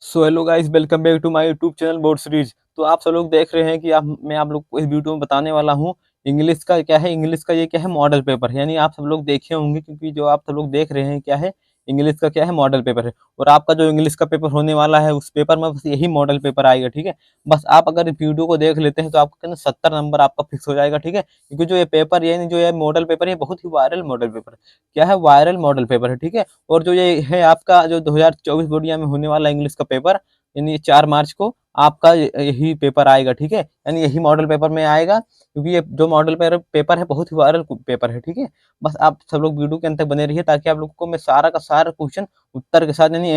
So hello guys, welcome back to my YouTube channel board series. तो आप सब लोग देख रहे हैं कि मैं आप लोग को इस वीडियो में बताने वाला हूँ इंग्लिश का क्या है। इंग्लिश का ये क्या है, मॉडल पेपर है। यानी आप सब लोग देखे होंगे, क्योंकि जो आप सब लोग देख रहे हैं क्या है, इंग्लिश का क्या है, मॉडल पेपर है। और आपका जो इंग्लिश का पेपर होने वाला है, उस पेपर में बस यही मॉडल पेपर आएगा, ठीक है। बस आप अगर इस वीडियो को देख लेते हैं तो आपका 70 नंबर आपका फिक्स हो जाएगा, ठीक है। क्योंकि जो ये पेपर, यानी जो ये मॉडल पेपर है, बहुत ही वायरल मॉडल पेपर है। क्या है, वायरल मॉडल पेपर है, ठीक है। और जो ये है आपका जो 2024 बोर्डिया में होने वाला इंग्लिश का पेपर, यानी 4 मार्च को आपका यही पेपर आएगा, ठीक है। यानी यही मॉडल पेपर में आएगा, क्योंकि ये जो मॉडल पेपर है बहुत ही वायरल पेपर है, ठीक है। बस आप सब लोग वीडियो के अंत तक बने रहिए, ताकि आप लोगों को मैं सारा का सारा क्वेश्चन उत्तर के साथ, यानी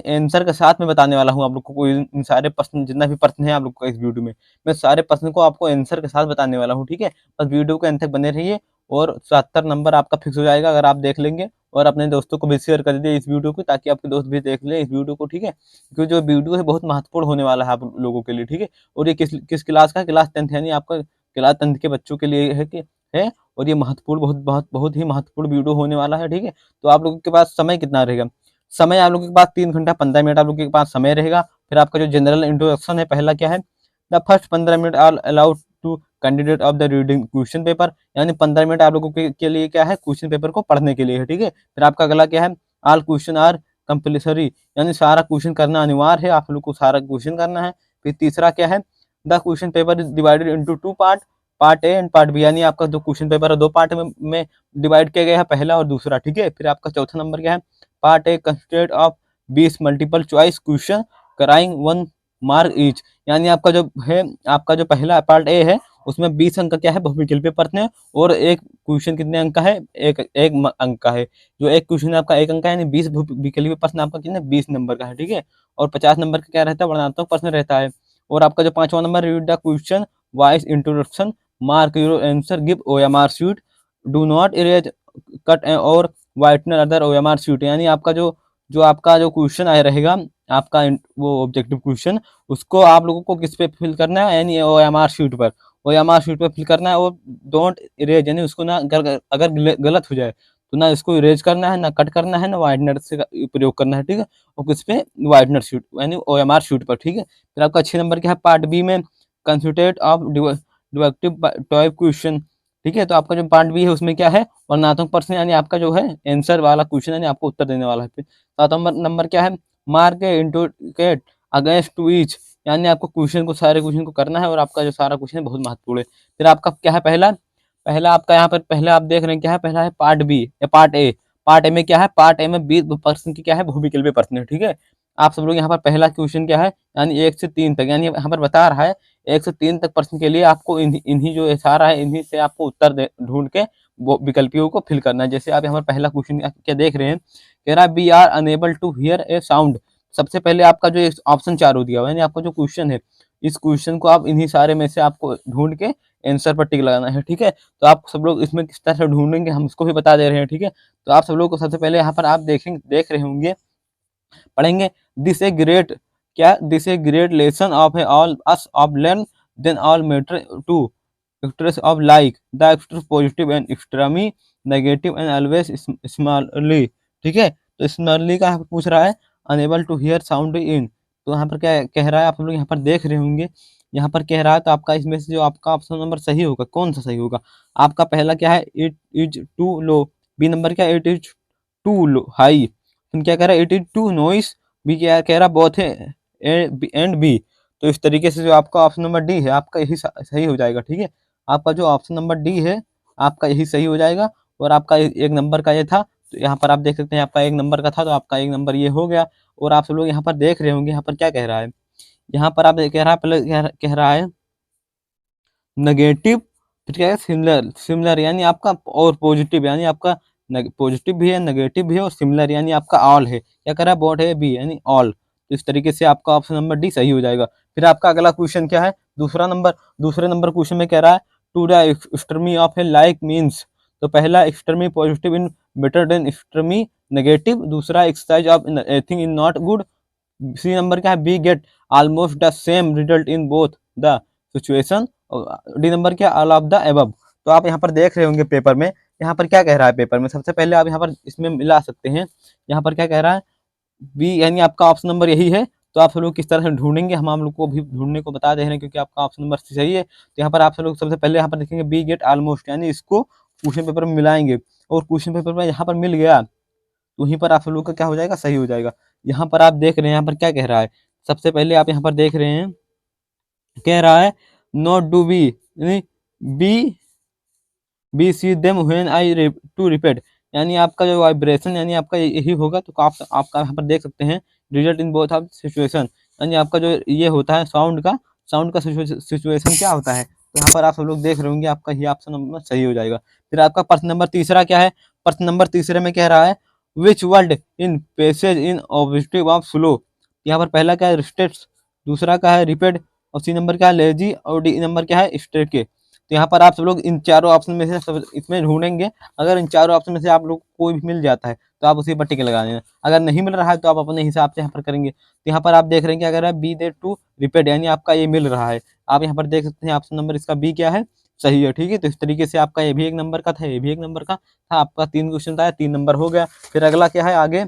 आंसर के साथ में बताने वाला हूँ आप लोग को। कोई इन सारे प्रश्न, जितना भी प्रश्न है आप लोग को इस वीडियो में, मैं सारे प्रश्न को आपको आंसर के साथ बताने वाला हूँ, ठीक है। बस वीडियो के अंत तक बने रहिए, और 70 नंबर आपका फिक्स हो जाएगा अगर आप देख लेंगे। और अपने दोस्तों को भी शेयर कर दीजिए इस वीडियो को, ताकि आपके दोस्त भी देख लें इस वीडियो को, ठीक है। क्योंकि जो वीडियो है बहुत महत्वपूर्ण होने वाला है आप लोगों के लिए, ठीक है। और ये किस किस क्लास का, क्लास 10th, यानी आपका क्लास 10th के बच्चों के लिए है कि है। और ये महत्वपूर्ण, बहुत बहुत बहुत ही महत्वपूर्ण वीडियो होने वाला है, ठीक है। तो आप लोगों के पास समय कितना रहेगा? समय आप लोगों के पास 3 घंटा 15 मिनट आप लोगों के पास समय रहेगा। फिर आपका जो जनरल इंट्रोडक्शन है, पहला क्या है, the first 15 minute are allowed to candidate of the reading question paper. यानी 15 मिनट आप लोगों के लिए क्या है, क्वेश्चन पेपर को पढ़ने के लिए है, ठीक है। फिर आपका अगला क्या है, ऑल क्वेश्चन आर कंपल्सरी, यानी सारा क्वेश्चन करना अनिवार्य है, आप लोग को सारा क्वेश्चन करना है। फिर तीसरा क्या है, the question paper is divided into 2 part, part A and part B. यानी आपका जो क्वेश्चन पेपर है 2 पार्ट में डिवाइड किया गया है, पहला और दूसरा, ठीक है। फिर आपका चौथा नंबर क्या है, part A consisted of 20 multiple choice question carrying 1 mark each. यानी आपका जो है, आपका जो पहला पार्ट ए है, उसमें 20 अंक का क्या है, बहुविकल्पीय प्रश्न है। और एक क्वेश्चन कितने अंक का है, एक एक अंक का है। जो एक क्वेश्चन आपका 1 अंक का है, यानी 20 विकल्पीय प्रश्न आपका कितने, 20 नंबर का है, ठीक है। और 50 नंबर का क्या रहता है, वर्णनात्मक प्रश्न रहता है। और आपका जो 5वां number, read the question wise introduction, mark your answer, give OMR sheet, do not erase, cut और वाइटनर अदर ओएमआर शीट। यानी आपका जो जो आपका जो क्वेश्चन आया रहेगा, आपका वो ऑब्जेक्टिव क्वेश्चन, उसको आप लोगों को किस पे फिल करना है, यानी ओएमआर शीट पर। ओएमआर शीट पर फिल करना है। और डोंट इरेज, यानी उसको ना, अगर गलत हो जाए तो ना इसको इरेज करना है, ना कट करना है, ना वाइटनर से प्रयोग करना है, ठीक है। और किस पे, वाइटनर शीट यानी ओएमआर शीट पर, ठीक है। फिर आपका 6 नंबर क्या है, पार्ट बी में constitute of deductive type question, ठीक है। तो आपका जो पार्ट बी है उसमें क्या है, वर्णनात्मक प्रश्न, यानी आपका जो है आंसर वाला क्वेश्चन, यानी आपको उत्तर देने वाला है। फिर 7वां नंबर क्या है, मार्क इंटोकेट अगेंस्ट टू ईच, यानी आपको क्वेश्चन को, सारे क्वेश्चन को करना है। और आपका जो सारा क्वेश्चन है बहुत महत्वपूर्ण है। फिर आपका क्या है, पहला पहला आपका यहाँ पर पहला आप देख रहे हैं क्या है, पहला है पार्ट बी या पार्ट ए। पार्ट ए में क्या है, पार्ट ए में 20 प्रश्न की क्या है, बहुविकल्पीय प्रश्न है, ठीक है। आप सब लोग यहाँ पर पहला क्वेश्चन क्या है, यानी 1 से 3 तक, यानी यहाँ पर बता रहा है 1 से 3 तक प्रश्न के लिए आपको इन्हीं जो सारा है, इन्हीं से आपको उत्तर ढूंढ के वो विकल्पियों को फिल करना है। जैसे आप यहाँ पर पहला क्वेश्चन क्या देख रहे हैं, कह रहा है we are unable to hear a sound. सबसे पहले आपका जो ऑप्शन 4 दिया हुआ है, यानी आपका जो क्वेश्चन है, इस क्वेश्चन को आप इन्हीं सारे में से आपको ढूंढ के आंसर पर टिक लगाना है, ठीक है। तो आप सब लोग इसमें किस तरह से ढूंढेंगे, हम उसको भी बता दे रहे हैं, ठीक है। तो आप सब लोग को सबसे पहले यहाँ पर आप देख रहे होंगे, पढ़ेंगे, दिस ए ग्रेट, क्या, this a great lesson of a all us of learn then all matter to actress of like the extra positive and extremely negative and always smally, ठीक है। तो स्मॉलली का पूछ रहा है, unable to hear sound in. तो यहाँ पर क्या कह रहा है, आप लोग यहाँ पर देख रहे होंगे, यहाँ पर कह रहा है, तो आपका इसमें से जो आपका ऑप्शन नंबर सही होगा, कौन सा सही होगा? आपका पहला क्या है, it is too low. B number क्या, it is too low high. हम क्या कह रहा है, it is too noise. B क्या कह रहा, बोथ है एंड बी। तो इस तरीके से जो आपका ऑप्शन नंबर डी है, आपका यही सही हो जाएगा, ठीक है। आपका जो ऑप्शन नंबर डी है, आपका यही सही हो जाएगा। और आपका 1 नंबर का ये था, तो यहाँ पर आप देख सकते हैं, आपका 1 नंबर का था, तो आपका 1 नंबर ये हो गया। और आप सब लोग यहाँ पर देख रहे होंगे, यहाँ पर क्या कह रहा है, यहाँ पर आप कह रहा है, पहले कह रहा है नेगेटिव, फिर क्या है, सिमिलर। सिमिलर यानी आपका, और पॉजिटिव, यानी आपका पॉजिटिव भी है, नेगेटिव भी है, और सिमिलर यानी आपका ऑल है। क्या कर रहा है, बोट है बी, यानी ऑल। तो इस तरीके से आपका ऑप्शन नंबर डी सही हो जाएगा। फिर आपका अगला क्वेश्चन क्या है, दूसरे नंबर क्वेश्चन में कह रहा है, to the extremely of a like means. तो पहला extremely positive in better than extremely negative, दूसरा exercise of anything in not good. C number क्या है, B get almost the same result in both the situation. D number क्या, all of the above. तो आप यहाँ पर देख रहे होंगे पेपर में, यहाँ पर क्या कह रहा है, पेपर में सबसे पहले आप यहाँ पर इसमें मिला सकते हैं। यहाँ पर क्या कह रहा है, बी यानी आपका ऑप्शन नंबर यही है। तो आप सब लोग किस तरह से ढूंढेंगे, हम लोग को भी ढूंढने को बता दे रहे हैं, क्योंकि आपका ऑप्शन नंबर सी सही है। तो यहाँ पर आप सब लोग सबसे पहले यहाँ पर देखेंगे बी गेट ऑलमोस्ट, यानी इसको क्वेश्चन पेपर में मिलाएंगे, और क्वेश्चन पेपर में यहाँ पर मिल गया तो वहीं पर आप सब लोग का क्या हो जाएगा, सही हो जाएगा। यहाँ पर आप देख रहे हैं यहाँ पर क्या कह रहा है, सबसे पहले आप यहाँ पर देख रहे हैं कह रहा है not do B, B B C them when I to repeat, यानी आपका जो वाइब्रेशन यानी आपका यही होगा। तो आपका यहाँ पर देख सकते हैं result in both of situation, यानी आपका जो ये होता है साउंड का सिचुएशन क्या होता है। तो यहाँ पर आप सब लोग देख रहे होंगे आपका ये ऑप्शन नंबर सही हो जाएगा। फिर आपका प्रश्न नंबर तीसरा क्या है, प्रश्न नंबर तीसरे में कह रहा है which word in passage in objective of slow. यहाँ पर पहला क्या है रिस्टेट्स, दूसरा क्या है रिपेड, और सी नंबर क्या है लेजी, और डी नंबर क्या है स्टेट के। तो यहाँ पर आप सब लोग इन चारों ऑप्शन में से इसमें ढूंढेंगे। अगर इन चारों ऑप्शन में से आप लोग को कोई भी मिल जाता है तो आप उसी पर टिक लगा देना, अगर नहीं मिल रहा है तो आप अपने हिसाब से यहाँ पर करेंगे। तो यहाँ पर आप देख रहे हैं कि अगर है बी दे टू रिपेड, यानी आपका ये मिल रहा है। आप यहाँ पर देख सकते हैं ऑप्शन नंबर इसका बी क्या है, सही है। ठीक है, तो इस तरीके से आपका ये भी एक नंबर का था, ये भी एक नंबर का था, आपका 3 क्वेश्चन था, 3 नंबर हो गया। फिर अगला क्या है आगे,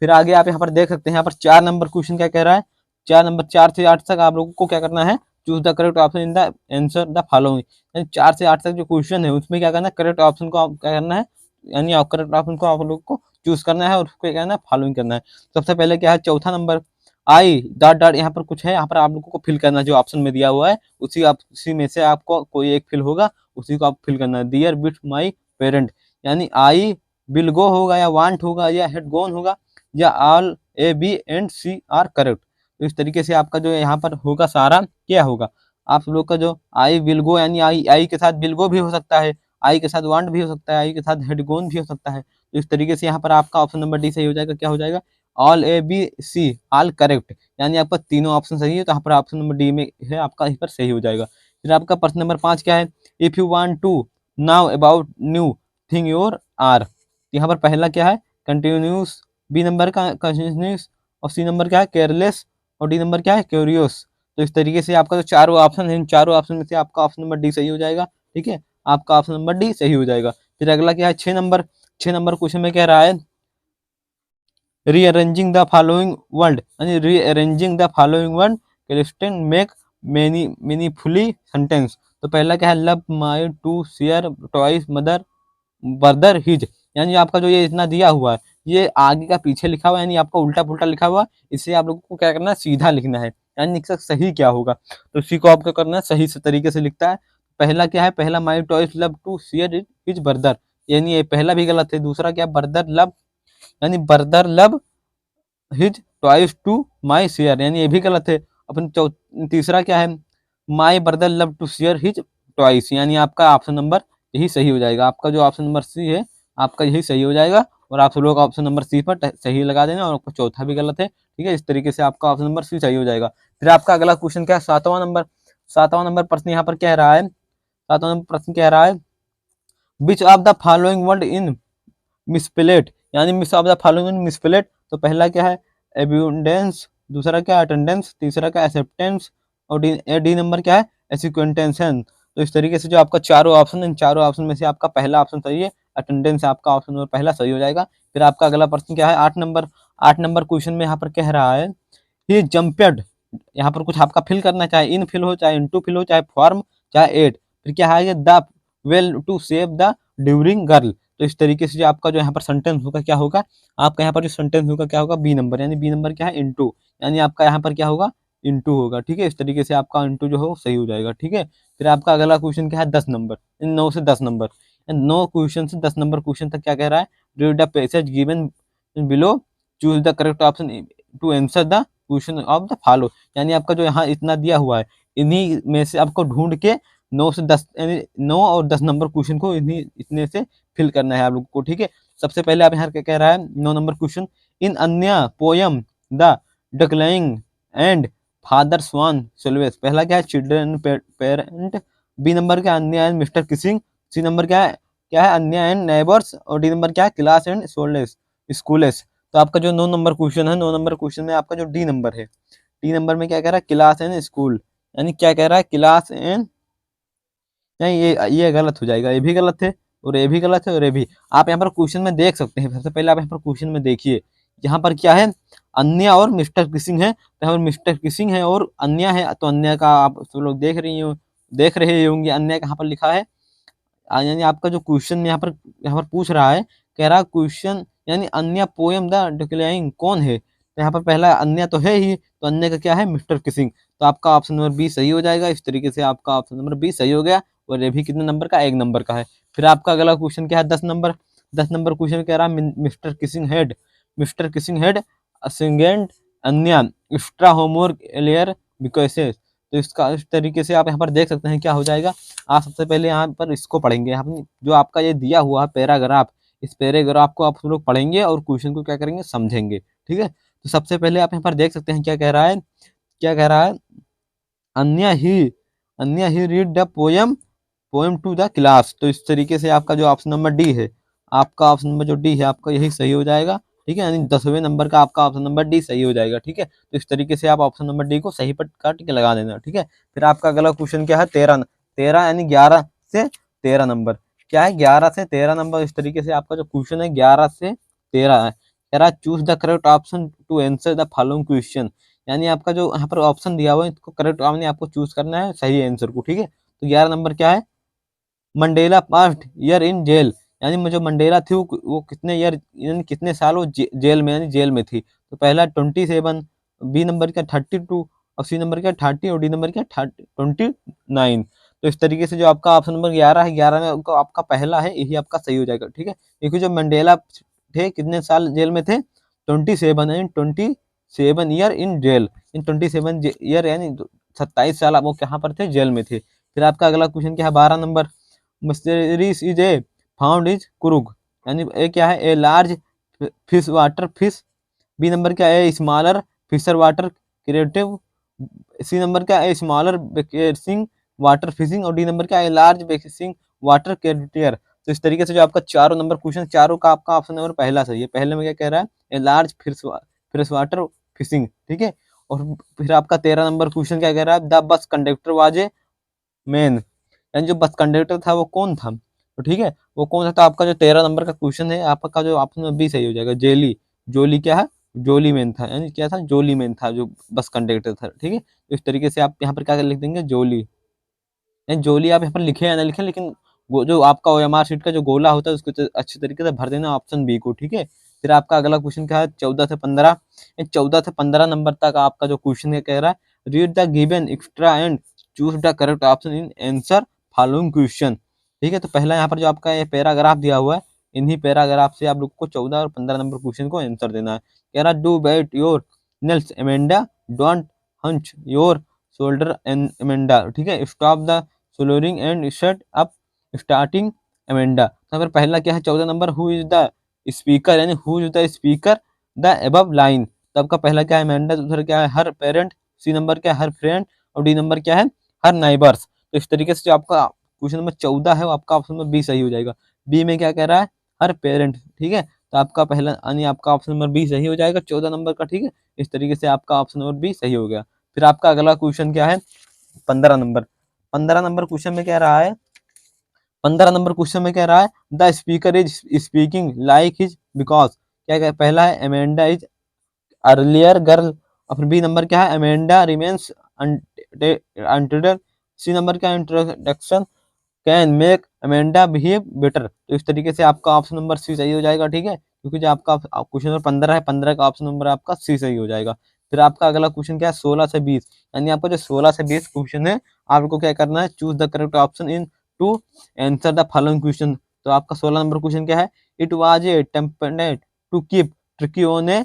फिर आगे आप यहाँ पर देख सकते हैं यहाँ पर 4 नंबर क्वेश्चन क्या कह रहा है, 4 नंबर 4 से 8 तक आप लोगों को क्या करना है, choose the correct option in the answer the following, यानी 4 से 8 तक जो क्वेश्चन है उसमें क्या करना है, करेक्ट ऑप्शन को आप क्या करना है, यानी करेक्ट ऑप्शन को आप लोग को चूज करना है और उसको क्या करना है, फॉलोइंग करना है। सबसे पहले क्या है चौथा नंबर आई डॉट डॉट, यहाँ पर कुछ है, यहाँ पर आप लोगों को फिल करना है जो ऑप्शन में दिया हुआ है, उसी में से आपको कोई एक फिल होगा, उसी को आप फिल करना है। डियर विथ माई पेरेंट, यानी आई विल गो होगा, या वांट होगा, या हेड गोन होगा, या all A B and C are correct. तो इस तरीके से आपका जो यहाँ पर होगा सारा क्या होगा, आप लोग का जो आई विल गो, यानी आई के साथ विल गो भी हो सकता है, आई के साथ वांट भी हो सकता है, आई के साथ हेड गोन भी हो सकता है। तो इस तरीके से यहाँ पर आपका ऑप्शन नंबर डी सही हो जाएगा। क्या हो जाएगा, all A B C all correct, यानी आपका तीनों ऑप्शन सही है। तो यहाँ पर ऑप्शन नंबर डी में है आपका, यहीं पर सही हो जाएगा। फिर आपका प्रश्न नंबर 5 क्या है, if you want to now about new thing your R. यहाँ पर पहला क्या है कंटिन्यूस, बी नंबर का कंटिन्यूस, और सी नंबर क्या है केयरलेस, और डी नंबर क्या है क्यूरियस। तो इस तरीके से आपका जो चारों ऑप्शन है, इन चारों ऑप्शन में से आपका ऑप्शन नंबर डी सही हो जाएगा। ठीक है, आपका ऑप्शन नंबर डी सही हो जाएगा। फिर अगला क्या है 6 नंबर क्वेश्चन में कह रहा है रीअरेंजिंग द फॉलोइंग वर्ड, यानी rearranging the following word character make meaningfully sentence. तो पहला क्या है love my to share toys mother brother his, यानी आपका जो ये इतना दिया हुआ है ये आगे का पीछे लिखा हुआ है, यानी आपका उल्टा पुल्टा लिखा हुआ है, इसे आप लोगों को क्या करना है सीधा लिखना है, यानी इसका सही क्या होगा। तो इसी को आपको करना है सही से तरीके से लिखता है। पहला क्या है, पहला my toys love to share his brother, यानी ये पहला भी गलत है। दूसरा क्या ब्रदर लव, यानी brother love his toys to my share, यानी ये भी गलत है। अपन तीसरा क्या है my brother love to share his toys, यानी आपका ऑप्शन नंबर यही सही हो जाएगा। आपका जो ऑप्शन नंबर सी है आपका यही सही हो जाएगा, और आप सब लोग ऑप्शन नंबर सी पर सही लगा देना, और आपका चौथा भी गलत है। ठीक है, इस तरीके से आपका ऑप्शन नंबर सी सही हो जाएगा। फिर आपका अगला क्वेश्चन क्या है 7वां नंबर प्रश्न यहाँ पर कह रहा है, 7वां नंबर प्रश्न कह रहा है which of the following word in misspelt, यानी miss of the following in misspelt. तो पहला क्या है एब्यूडेंस, दूसरा क्या है अटेंडेंस, तीसरा क्या है एक्सेप्टेंस, और डी नंबर क्या है एसिक्वेंटेंशन। तो इस तरीके से जो आपका चारों ऑप्शन, इन चारों ऑप्शन में से आपका पहला ऑप्शन सही है, अटेंडेंस आपका ऑप्शन नंबर पहला सही हो जाएगा। फिर आपका अगला प्रश्न क्या है 8 नंबर क्वेश्चन में यहाँ पर कह रहा है ही जंपेड, यहाँ पर कुछ आपका फिल करना, चाहे इन फिल हो, चाहे इनटू फिल हो, चाहे फॉर्म, चाहे एट। फिर क्या है the well to save the during girl. तो इस तरीके से जो आपका जो यहाँ पर सेंटेंस होगा क्या होगा, आपका यहाँ पर जो सेंटेंस होगा क्या होगा बी नंबर, यानी बी नंबर क्या है इनटू, यानी आपका यहाँ पर क्या होगा इनटू होगा। ठीक है, इस तरीके से आपका इनटू जो है वो सही हो जाएगा। ठीक है, फिर आपका अगला क्वेश्चन क्या है 10 नंबर, इन 9 से 10 नंबर, 9 क्वेश्चन से 10 नंबर क्वेश्चन तक क्या कह रहा है read the passage given below choose the correct option to answer the question of the follow, यानी आपका जो यहाँ इतना दिया हुआ है इन्हीं में से आपको ढूंढ के 9 से 10 यानी 9 और 10 नंबर क्वेश्चन को इन्हीं इतने से फिल करना है आप लोग को। ठीक है, सबसे पहले आप यहाँ क्या कह रहा है 9 नंबर क्वेश्चन इन अन्य poem the duckling and father swan सिल्वेस, पहला क्या है चिल्ड्रन पेरेंट, बी नंबर क्या अन्य and mister kissing, C number क्या है अन्य एंड नेबर्स, और डी नंबर क्या है क्लास एंड सोल्डेस स्कूलेस। तो आपका जो 9 नंबर क्वेश्चन है 9 नंबर क्वेश्चन में आपका जो डी नंबर है, डी नंबर में क्या कह रहा है क्लास एंड स्कूल, यानी क्या कह रहा है क्लास एंड, नहीं ये गलत हो जाएगा, ये भी गलत है और ये भी गलत है और ये भी। आप यहाँ पर क्वेश्चन में देख सकते हैं, सबसे पहले आप यहाँ पर क्वेश्चन में देखिए यहाँ पर क्या है, अन्या और मिस्टर किसिंग है, तो यहाँ पर मिस्टर किसिंग है और अन्या है, तो अन्या का आप सब लोग देख रहे होंगे अन्या कहाँ पर लिखा है। यानी आपका जो क्वेश्चन यहाँ पर पूछ रहा है, कह रहा क्वेश्चन यानी अन्य पोयम द डिक्लाइंग कौन है, तो यहाँ पर पहला अन्य तो है ही, तो अन्य का क्या है, मिस्टर किसिंग। तो आपका ऑप्शन नंबर बी सही हो जाएगा। इस तरीके से आपका ऑप्शन नंबर बी सही हो गया। और ये भी कितने नंबर का, 1 नंबर का है। फिर आपका अगला क्वेश्चन क्या है, 10 नंबर। 10 नंबर क्वेश्चन कह रहा है मिस्टर किसिंग हेड असिंगेंट अन्य एक्स्ट्रा होमवर्क एलियर बिकॉसेस। तो इसका इस तरीके से आप यहाँ पर देख सकते हैं क्या हो जाएगा। आप सबसे पहले यहाँ पर इसको पढ़ेंगे, यहाँ पर जो आपका ये दिया हुआ है पैराग्राफ, इस पैराग्राफ को आप लोग पढ़ेंगे और क्वेश्चन को क्या करेंगे, समझेंगे। ठीक है, तो सबसे पहले आप यहाँ पर देख सकते हैं क्या कह रहा है, अन्य he read the poem to the class. तो इस तरीके से आपका जो ऑप्शन नंबर डी है, आपका ऑप्शन नंबर जो डी है आपका यही सही हो जाएगा। ठीक है, यानी 10वें नंबर का आपका ऑप्शन नंबर डी सही हो जाएगा। ठीक है, तो इस तरीके से आप ऑप्शन नंबर डी को सही पर काट के लगा देना। ठीक है, फिर आपका अगला क्वेश्चन क्या है, 13 यानी 11 से 13 नंबर। क्या है, 11 से 13 नंबर। इस तरीके से आपका जो क्वेश्चन है 11 से 13 है। कह रहा choose the correct option to answer the following question. यानी आपका जो यहाँ पर ऑप्शन दिया हुआ है इसको करेक्ट आपने आपको चूज करना है सही आंसर को। ठीक है, तो 11 नंबर क्या है, Mandela past year in jail. यानी मुझे मंडेला थी वो कितने ईयर यानी कितने साल वो जेल में यानी जेल में थी। तो पहला 27, बी नंबर क्या 32 और सी नंबर क्या 30 और डी नंबर क्या 29। तो इस तरीके से जो आपका ऑप्शन नंबर 11 है, 11 में आपका पहला है, यही आपका सही हो जाएगा। ठीक है, क्योंकि जो मंडेला थे कितने साल जेल में थे, 27 year in jail. In 27 year यानी 27 साल वो कहाँ पर थे, जेल में थे। फिर आपका अगला क्वेश्चन क्या है, 12 नंबर। मस्टरीज इज ए फाउंड इज कुरुग। यानी ए क्या है, A large fish water fish. B number क्या है, smaller fisher water creative. C number क्या है, स्मॉलर बेसिंग वाटर फिशिंग। और डी नंबर क्या है, लार्ज बेसिंग वाटर कैरियर। तो इस तरीके से जो आपका चारों नंबर क्वेश्चन, चारों का आपका ऑप्शन नंबर पहला सही है। पहले में क्या कह रहा है, A large fresh water fishing. ठीक है, और फिर आपका 13 नंबर क्वेश्चन क्या कह रहा है, the bus conductor was a man. यानी जो बस कंडक्टर था वो कौन था, तो ठीक है वो कौन था। तो आपका जो 13 नंबर का क्वेश्चन है आपका जो ऑप्शन बी सही हो जाएगा, जोली क्या है, जोली मैन था। यानी क्या था, जोली मैन था जो बस कंडक्टर था। ठीक है, तो इस तरीके से आप यहाँ पर क्या लिख देंगे, जोली। यानी जोली आप यहाँ पर लिखे या ना लिखें, लेकिन वो जो आपका ओएमआर शीट का जो गोला होता है उसको अच्छी तरीके से भर देना, ऑप्शन बी को। ठीक है, फिर आपका अगला क्वेश्चन क्या है, 14 से 15 नंबर तक आपका जो क्वेश्चन है कह रहा है, read the given extra and choose the correct option in answer following question. ठीक है, तो पहला यहाँ पर जो आपका ये पैराग्राफ दिया हुआ है, इन्हीं पैराग्राफ से आप लोग को 14 और 15 नंबर क्वेश्चन को आंसर देना है। कह रहा do bat your nails Amanda, don't hunch your shoulder Amanda. ठीक है, stop the slouching and set up starting Amanda. तो अगर पहला क्या है, 14 number, who is the speaker. यानी who is the speaker the above line. तो आपका पहला क्या है, एमेंडा। दूसरा क्या है, हर पेरेंट। सी नंबर क्या है, हर फ्रेंड। और डी नंबर क्या है, हर नाइबर्स। तो इस तरीके से जो आपका क्वेश्चन नंबर 14 है वो आपका ऑप्शन नंबर बी सही हो जाएगा। बी में क्या कह रहा है, हर पेरेंट। ठीक है, तो आपका पहला यानी आपका ऑप्शन नंबर बी सही हो जाएगा 14 नंबर का। ठीक है, इस तरीके से आपका ऑप्शन नंबर बी सही हो गया। फिर आपका अगला क्वेश्चन क्या है, 15 नंबर। 15 नंबर क्वेश्चन में कह रहा है, 15 नंबर क्वेश्चन में कह रहा है, the speaker is speaking like his because. क्या क्या पहला है, अमेंडा इज अर्लियर गर्ल। और फिर बी नंबर क्या है, Amanda remains until. C number क्या है, introduction can make Amanda behave better. तो इस तरीके से आपका ऑप्शन नंबर सी सही हो जाएगा। ठीक है, क्योंकि जो आपका क्वेश्चन नंबर 15 है, 15 का ऑप्शन नंबर आपका सी सही हो जाएगा। फिर आपका अगला क्वेश्चन क्या है, 16 से 20। यानी आपका जो 16 से 20 क्वेश्चन है, आपको क्या करना है, choose the correct option in to answer the following question. तो आपका 16 नंबर क्वेश्चन क्या है, it was a template to keep tricky on a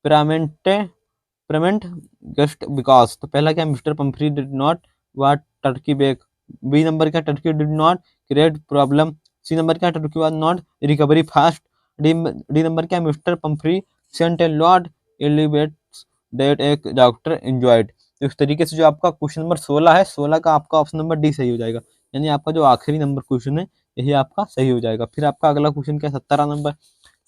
permanent just because. तो पहला क्या, mister Pumphrey did not want turkey back. B number क्या, turkey did not create problem. C number क्या, turkey was not recovery fast. D number क्या, mister Pumphrey sent a lord elevates that एक doctor enjoyed. तो इस तरीके से जो आपका क्वेश्चन नंबर 16 है, 16 का आपका ऑप्शन नंबर डी सही हो जाएगा। यानी आपका जो आखिरी नंबर क्वेश्चन है यही आपका सही हो जाएगा। फिर आपका अगला क्वेश्चन क्या है, 17 नंबर।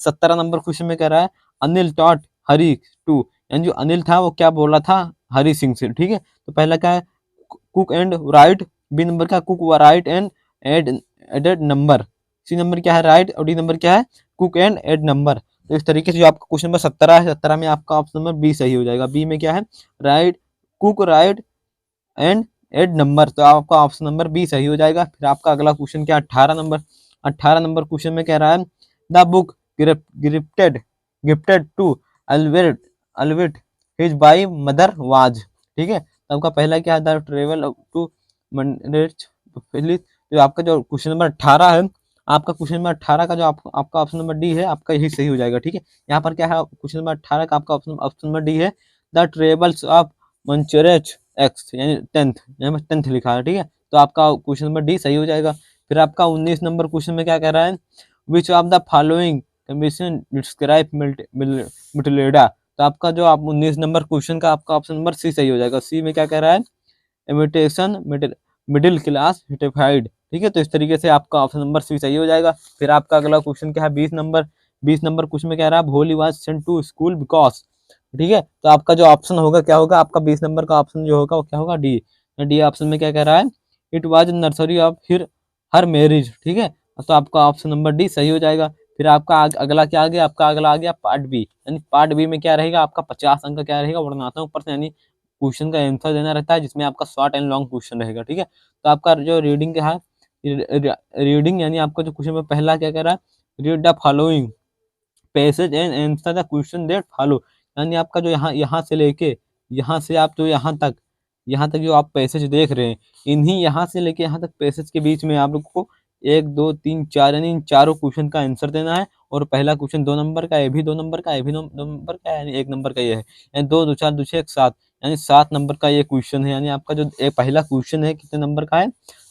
17 नंबर क्वेश्चन में कह रहा है, अनिल टॉट हरी टू। यानी जो अनिल था वो क्या बोला था, हरी सिंह से। ठीक है, तो पहला क्या है, cook and write. B number क्या, cook right and add added number. C number क्या है, राइट। और डी नंबर क्या है, कुक एंड एड नंबर। तो इस तरीके से जो आपका क्वेश्चन नंबर 17 है, 17 में आपका ऑप्शन नंबर बी सही हो जाएगा। बी में क्या है, right cook right and add number, तो आपका ऑप्शन नंबर बी सही हो जाएगा। फिर आपका अगला क्वेश्चन क्या, 18 नंबर, 18 नंबर क्वेश्चन में कह रहा है the book gifted gifted to Albert Albert his by mother was, ठीक है। तो आपका पहला क्या है, द ट्रेवल टू मंडेज, जो आपका जो क्वेश्चन नंबर 18 है, आपका क्वेश्चन नंबर 18 का जो आपका ऑप्शन नंबर डी है, आपका यही सही हो जाएगा, ठीक है। यहाँ पर क्या है, क्वेश्चन नंबर 18 का आपका ऑप्शन नंबर डी है, द ट्रेवल्स ऑफ मंचरेच एक्स, यानी 10th, यहाँ पर 10th लिखा है, ठीक है। तो आपका क्वेश्चन नंबर डी सही हो जाएगा। फिर आपका 19 नंबर क्वेश्चन में क्या कह रहा है, which of the following commission describe मिटिलेडा, तो आपका जो आप 19 नंबर क्वेश्चन का आपका ऑप्शन नंबर सी सही हो जाएगा। सी में क्या कह रहा है, इमिटेशन मिडिल क्लास हिटिफाइड, ठीक है। तो इस तरीके से आपका ऑप्शन नंबर सी सही हो जाएगा। फिर आपका अगला क्वेश्चन क्या है, 20 नंबर, 20 नंबर क्वेश्चन में कह रहा है Bholi was sent to school because, ठीक है। तो आपका जो ऑप्शन होगा क्या होगा, आपका 20 नंबर का ऑप्शन जो होगा वो क्या होगा, डी। डी ऑप्शन में क्या कह रहा है, इट वाज नर्सरी ऑफ हिर हर मैरिज, ठीक है। तो आपका ऑप्शन नंबर डी सही हो जाएगा। फिर आपका अगला क्या आ गया, आपका अगला आ गया पार्ट बी, यानी पार्ट बी में क्या रहेगा, आपका 50 अंक का क्या रहेगा, वर्णनात्मक प्रश्न, यानी क्वेश्चन का आंसर देना रहता है, जिसमें आपका शॉर्ट एंड लॉन्ग क्वेश्चन रहेगा, ठीक है। तो आपका जो रीडिंग का है, रीडिंग यानी आपका जो क्वेश्चन में पहला क्या कह रहा है, read the following passage and answer the question that follow, यानी आपका जो यहाँ से लेके यहाँ से आप जो यहाँ तक जो आप पैसेज देख रहे हैं, इन्हीं यहाँ से लेके यहाँ तक पैसेज के बीच में आप लोग को 1 2 3 4 यानी इन चारों क्वेश्चन का आंसर देना है। और पहला क्वेश्चन 2 नंबर का, ये भी 2 नंबर का, ये भी 2 नंबर का, यानी 1 नंबर का ये है, यानी 2 2 4 2 6 1 7, यानी 7 नंबर का ये क्वेश्चन है। यानी आपका जो एक पहला क्वेश्चन है कितने नंबर का है,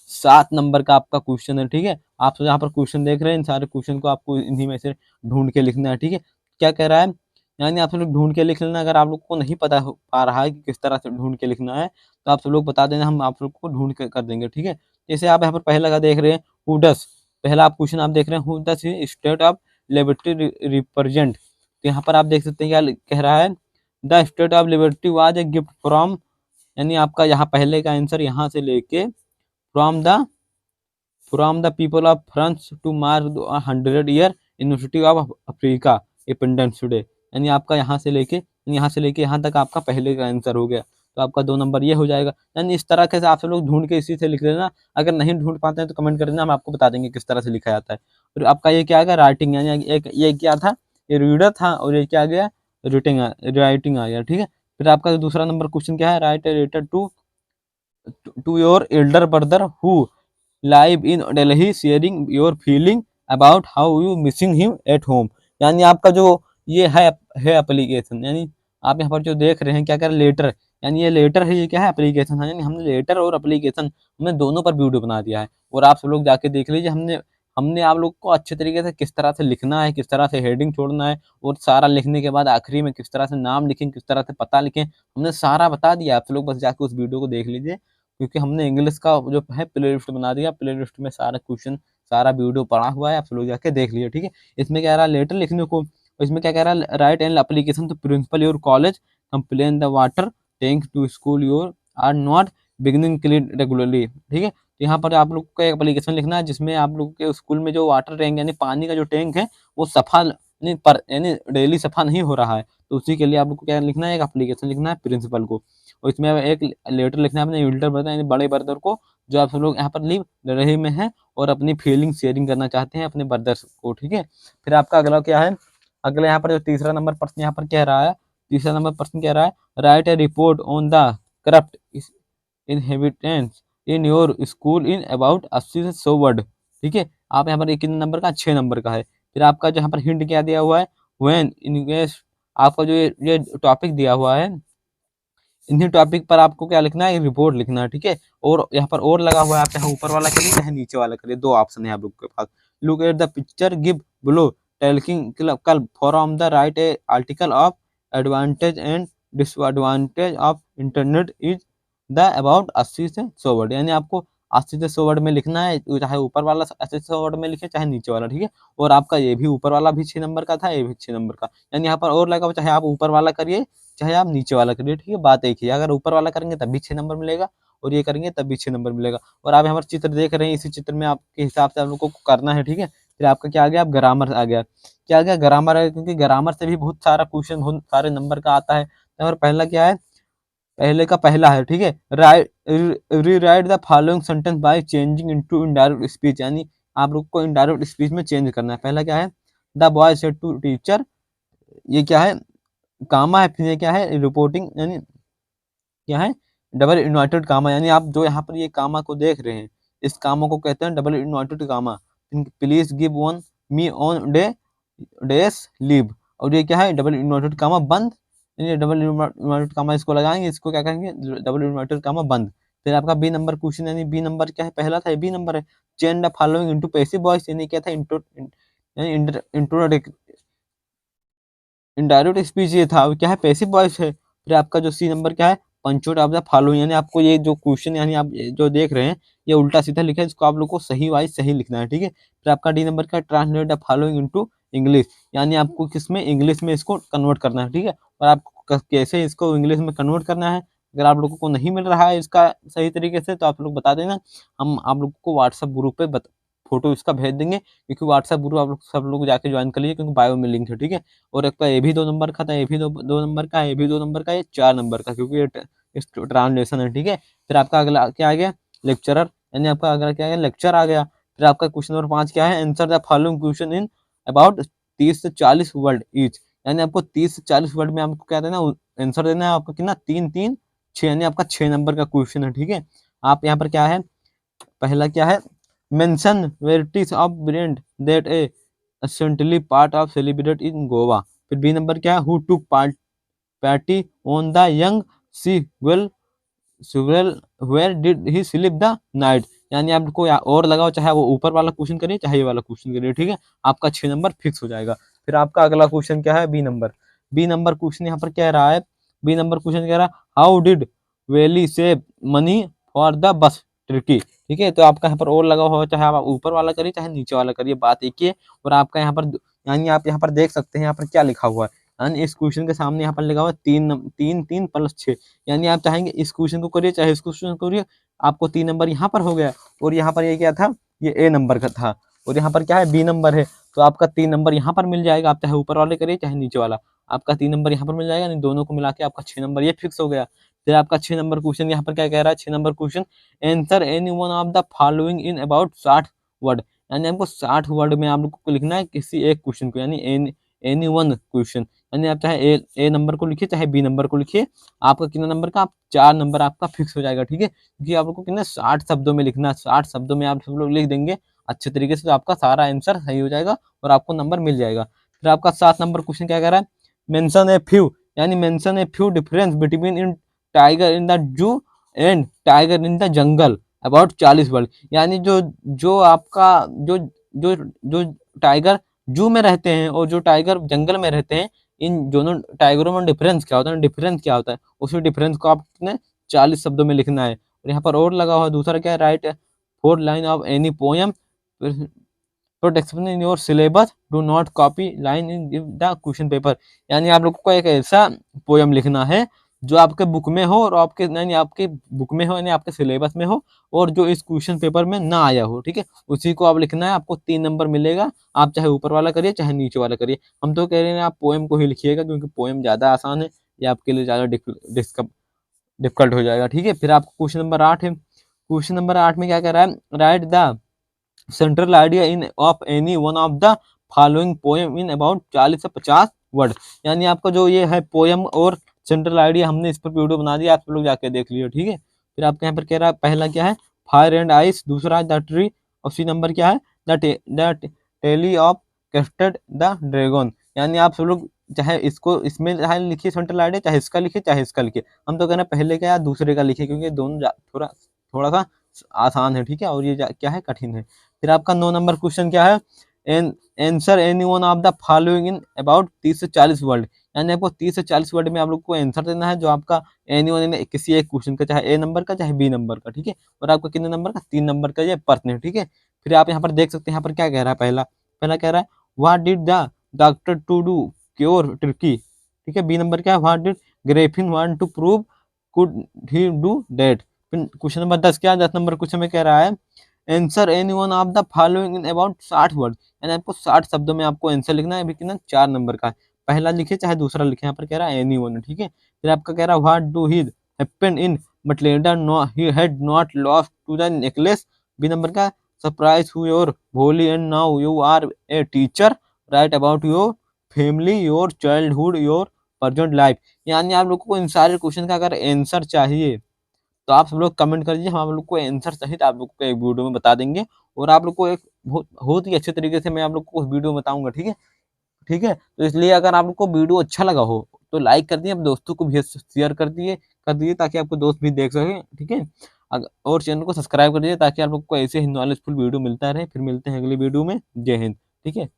7 नंबर का आपका क्वेश्चन है, ठीक है। आप यहाँ पर क्वेश्चन देख रहे हैं, इन सारे क्वेश्चन को आपको इन्हीं में से ढूंढ के लिखना है, ठीक है। क्या कह रहा है, यानी आप सब लोग ढूंढ के लिख लेना। अगर आप लोग को नहीं पता हो पा रहा है कि किस तरह से ढूंढ के लिखना है, तो आप सब लोग बता देना, हम आप लोग को ढूंढ के कर देंगे, ठीक है। जैसे आप यहाँ पर पहला का देख रहे हैं, हु डस, पहला आप क्वेश्चन आप देख रहे हैं, who does state of liberty represent, तो यहाँ पर आप देख सकते हैं क्या कह रहा है, the state of liberty was a gift from, यानी आपका यहाँ पहले का आंसर यहाँ से लेके from the people of France to mark 100 year university of Africa independence day, यानी आपका यहाँ से लेके यहाँ तक आपका पहले का आंसर हो गया। तो आपका 2 नंबर ये हो जाएगा। यानी इस तरह से आप सब लोग ढूंढ के इसी से लिख लेना। अगर नहीं ढूंढ पाते हैं तो कमेंट कर देना, हम आपको बता देंगे किस तरह से लिखा जाता है। और आपका ये क्या आ गया, राइटिंग, यानी एक ये क्या था, ये रीडर था, और ये क्या आ गया, राइटिंग आ गया, ठीक है। फिर आपका दूसरा नंबर क्वेश्चन क्या है, write a letter to your elder brother who live in Delhi sharing your feeling about how you missing him at home, यानी आपका जो ये है एप्लीकेशन, यानी आप यहाँ पर जो देख रहे हैं क्या कर लेटर, यानी ये लेटर है, ये क्या है, एप्लीकेशन है। यानी हमने लेटर और एप्लीकेशन हमने दोनों पर वीडियो बना दिया है, और आप सब लोग जाके देख लीजिए, हमने हमने आप लोग को अच्छे तरीके से किस तरह से लिखना है, किस तरह से हेडिंग छोड़ना है, और सारा लिखने के बाद आखिरी में किस तरह से नाम लिखें, किस तरह से पता लिखें, हमने सारा बता दिया। आप लोग बस जाके उस वीडियो को देख लीजिए, क्योंकि हमने इंग्लिश का जो है प्ले लिस्ट बना दिया, प्ले लिस्ट में सारा क्वेश्चन सारा वीडियो पड़ा हुआ है, आप लोग जाके देख लीजिए, ठीक है। इसमें क्या रहा, लेटर लिखने को, इसमें क्या कह रहा है, write an application to principal your college complain the water tank to school your are not beginning clean regularly, ठीक है। तो यहाँ पर आप लोग को एक एप्लीकेशन लिखना है, जिसमें आप लोग के स्कूल में जो वाटर टैंक यानी पानी का जो टैंक है वो सफा यानी डेली सफा नहीं हो रहा है, तो उसी के लिए आप लोग को क्या लिखना है, एक एप्लीकेशन लिखना है प्रिंसिपल को, और इसमें एक लेटर लिखना है अपने एल्डर ब्रदर यानी बड़े ब्रदर को, जो आप सब लोग यहाँ पर लिव रहे में हैं और अपनी फीलिंग शेयरिंग करना चाहते हैं अपने ब्रदर्स को, ठीक है। फिर आपका अगला क्या है, अगला यहाँ पर जो तीसरा नंबर प्रश्न यहाँ पर कह रहा है, तीसरा नंबर प्रश्न कह रहा है, write A report on the corrupt inhabitants in your school in about 80 से 100 वर्ड, ठीक है। आप यहाँ पर एक कितने नंबर का, 6 नंबर का है। फिर आपका जो यहाँ पर हिंट क्या दिया हुआ है, व्हेन इन आपका जो ये टॉपिक दिया हुआ है, इन्हीं टॉपिक पर आपको क्या लिखना है, रिपोर्ट लिखना है, ठीक है। और यहाँ पर और लगा हुआ है, आप चाहे ऊपर वाला करिए चाहे नीचे वाला करिए, दो ऑप्शन है आप लोग के पास। Look at the picture give below talking call from the right a article of advantage and disadvantage of internet is the about 80 से 100 वर्ड, यानी आपको 80 से 100 वर्ड में लिखना है, चाहे ऊपर वाला 80 से 100 वर्ड में लिखे चाहे नीचे वाला, ठीक है। और आपका ये भी ऊपर वाला भी 6 नंबर का था, ये भी 6 नंबर का, यानी यहाँ पर और लगा हुआ, चाहे आप ऊपर वाला करिए चाहे आप नीचे वाला करिए, ठीक है, बात एक ही है। अगर ऊपर वाला करेंगे तब भी 6 नंबर मिलेगा, और ये करेंगे तब भी 6 नंबर मिलेगा। और आप यहाँ पर चित्र देख रहे हैं, इसी चित्र में आपके हिसाब से आप लोग को करना है, ठीक है। फिर आपका क्या आ गया, अब ग्रामर आ गया। क्या आ गया, ग्रामर आ गया, क्योंकि ग्रामर से भी बहुत सारा क्वेश्चन बहुत सारे नंबर का आता है। और पहला क्या है, पहले का पहला है, ठीक है, right rewrite the following sentence by changing into indirect speech, यानी आप लोग को इनडायरेक्ट स्पीच में चेंज करना है। पहला क्या है, the boy said to teacher, ये क्या है, कामा है, फिर ये क्या है, रिपोर्टिंग, यानी क्या है, डबल इन्वर्टेड कामा, यानी आप जो यहाँ पर ये कामा को देख रहे हैं, इस कामा को कहते हैं double inverted comma. Please give one me on days leave, और ये क्या है, डबल इन्वर्टेड कामा बंद, ये डबल इन्वर्टेड कामा इसको लगाएंगे, इसको क्या करेंगे, डबल इन्वर्टेड कामा बंद। फिर आपका बी नंबर क्वेश्चन, यानी बी नंबर क्या है, पहला था बी नंबर है, change the following into passive voice, यानी क्या था, इनडायरेक्ट स्पीच ये था, क्या है, पैसिव वॉइस है। फिर आपका जो सी नंबर क्या है, पंचुएट ऑफ द फॉलोइंग, यानी आपको ये जो क्वेश्चन, यानी आप जो देख रहे हैं ये उल्टा सीधा लिखा है, इसको आप लोग को सही वाइज सही लिखना है, ठीक है। फिर आपका डी नंबर का translate the following into English, यानी आपको किसमें, इंग्लिश में इसको कन्वर्ट करना है, ठीक है। और आपको कैसे इसको इंग्लिश में कन्वर्ट करना है, अगर आप लोगों को नहीं मिल रहा है इसका सही तरीके से, तो आप लोग बता देना, हम आप लोग को व्हाट्सएप ग्रुप पे फोटो इसका भेज देंगे, क्योंकि व्हाट्सएप ग्रुप आप लोग सब लोग जाके ज्वाइन कर लीजिए, क्योंकि बायो में लिंक है, ठीक है। और एक तो ये भी 2 नंबर का था, ये भी दो नंबर का, ये भी 2 नंबर का, ये 4 नंबर का, क्योंकि ये ट्रांसलेशन है, ठीक है। फिर आपका अगला क्या आ गया, लेक्चरर, यानी आपका अगला क्या आ गया, लेक्चर आ गया। फिर आपका क्वेश्चन नंबर 5 क्या है, answer the following question in about 30 से 40 वर्ड ईच, यानी आपको 30 से 40 वर्ड में आपको क्या देना, आंसर देना है आपको कितना, 3 3 6, यानी आपका 6 नंबर का क्वेश्चन है, ठीक है। आप यहाँ पर क्या है, पहला क्या है, mention varieties of brand that a essentially part of celebrate in Goa. फिर बी नंबर क्या है, who took party on the young seagull सुगल where did he sleep the night, यानी आपको और लगाओ, चाहे वो ऊपर वाला क्वेश्चन करिए चाहे ये वाला क्वेश्चन करिए, ठीक है। आपका 6 नंबर फिक्स हो जाएगा। फिर आपका अगला क्वेश्चन क्या है, बी नंबर क्वेश्चन यहाँ पर क्या रहा है, बी नंबर क्वेश्चन कह रहा है, how did Valli save money for the bus tricky, ठीक है। तो आपका यहाँ पर और लगा हुआ, चाहे आप ऊपर वाला करिए चाहे नीचे वाला करिए, बात एक ही है। और आपका यहाँ पर, यानी आप यहाँ पर देख सकते हैं यहाँ पर क्या लिखा हुआ है, यानी इस क्वेश्चन के सामने यहाँ पर लिखा हुआ है 3 3 3 + 6, यानी आप चाहेंगे इस क्वेश्चन को करिए चाहे इस क्वेश्चन को करिए, आपको 3 नंबर यहाँ पर हो गया। और यहाँ पर ये क्या था, ये ए नंबर का था, और यहाँ पर क्या है, बी नंबर है, तो आपका 3 नंबर यहाँ पर मिल जाएगा, आप चाहे ऊपर वाले करिए चाहे नीचे वाला, आपका 3 नंबर यहाँ पर मिल जाएगा, यानी दोनों को मिला के आपका 6 नंबर ये फिक्स हो गया। फिर आपका 6 नंबर क्वेश्चन यहाँ पर क्या कह रहा है, 6 number question, answer any one of the following in about 60 word, यानी आपको 60 वर्ड में आप लोग को लिखना है किसी एक क्वेश्चन को, यानी एनी वन क्वेश्चन, यानी आप चाहे ए नंबर को लिखिए चाहे बी नंबर को लिखिए, आपका कितना नंबर का, आप 4 नंबर आपका फिक्स हो जाएगा, ठीक है। क्योंकि आप लोग को कितना 60 शब्दों में लिखना है, 60 शब्दों में आप सब लोग लिख देंगे अच्छे तरीके से, तो आपका सारा आंसर सही हो जाएगा और आपको नंबर मिल जाएगा। फिर आपका 7 नंबर क्वेश्चन क्या कह रहा है, मेंशन ए फ्यू, यानी mention a few difference between in tiger in the zoo and tiger in the jungle about 40 word, यानी जो जो आपका जो जो जो टाइगर जू में रहते हैं और जो टाइगर जंगल में रहते हैं, इन दोनों टाइगरों में डिफरेंस क्या होता है, डिफरेंस क्या होता है, उसी डिफरेंस को आपने 40 शब्दों में लिखना है। और यहाँ पर और लगा हुआ है दूसरा क्या है, right 4 line of any poem Put expression in your syllabus, do not copy line in the question paper, यानी आप लोगों को एक ऐसा पोयम लिखना है जो आपके बुक में हो और आपके यानी आपके बुक में हो, यानी आपके सिलेबस में हो, और जो इस क्वेश्चन पेपर में ना आया हो, ठीक है, उसी को आप लिखना है, आपको 3 नंबर मिलेगा। आप चाहे ऊपर वाला करिए चाहे नीचे वाला करिए, हम तो कह रहे हैं आप पोएम को ही लिखिएगा, क्योंकि पोएम ज़्यादा आसान है, ये आपके लिए ज़्यादा डिफिकल्ट हो जाएगा, ठीक है। फिर आपको क्वेश्चन नंबर 8 है, क्वेश्चन नंबर 8 में क्या कह रहा है, right the central idea in of any one of the following poem in about 40 से 50 वर्ड, यानी आपका जो ये है पोएम और सेंट्रल आइडिया, हमने इस पर वीडियो बना दिया, आप लोग जाके देख लियो, ठीक है। फिर आपके यहाँ पर कह रहा है, पहला क्या है, फायर एंड आइस, दूसरा द ट्री, और सी नंबर क्या है, the tale of Custard the dragon, यानी आप सब लोग चाहे इसको इसमें चाहे लिखिए सेंट्रल आइडिया, चाहे इसका लिखिए चाहे इसका लिखिए, हम तो कहना पहले का या दूसरे का लिखिए, क्योंकि दोनों थोड़ा थोड़ा सा आसान है, ठीक है, और ये क्या है, कठिन है। फिर आपका 9 नंबर क्वेश्चन क्या है, answer any one of the following in about 30 से 40 वर्ड, यानी आपको 30 से 40 वर्ड में आप लोग को आंसर देना है, जो आपका एनी वन किसी एक क्वेश्चन का, चाहे ए नंबर का चाहे बी नंबर का, ठीक है। और आपका कितने नंबर का, 3 नंबर का ये प्रश्न है, ठीक है। फिर आप यहाँ पर देख सकते हैं, यहाँ पर क्या कह रहा है, पहला पहला कह रहा है, what did the doctor to do cure turkey, ठीक है। बी नंबर क्या है, what did Griffin want to prove could he do that. फिर क्वेश्चन नंबर 10 क्या है, 10 नंबर क्वेश्चन में कह रहा है, answer any one of the following in about 60 word, यानी आपको 60 शब्दों में आपको आंसर लिखना है। अभी कितना 4 नंबर का है, पहला लिखे चाहे दूसरा लिखे, यहाँ पर कह रहा है एनी वन, ठीक है। फिर आपका कह रहा है what do he happen in but later know he had not lost to the necklace. B number का surprise who your Bholi and now you are a teacher, write about your family, your childhood, your present life. यानी आप लोगों को इन सारे question का अगर answer चाहिए तो आप सब लोग कमेंट कर दीजिए, हम आप लोग को आंसर सहित आप लोग को एक वीडियो में बता देंगे। और आप लोग को एक बहुत बहुत ही अच्छे तरीके से मैं आप लोग को उस वीडियो में बताऊंगा, ठीक है। ठीक है, तो इसलिए अगर आप लोग को वीडियो अच्छा लगा हो तो लाइक कर दिए, अपने दोस्तों को भी शेयर कर दिए ताकि आपको दोस्त भी देख सके, ठीक है। और चैनल को सब्सक्राइब कर दीजिए ताकि आप लोग को ऐसे ही नॉलेजफुल वीडियो मिलता रहे। फिर मिलते हैं अगली वीडियो में। जय हिंद, ठीक है।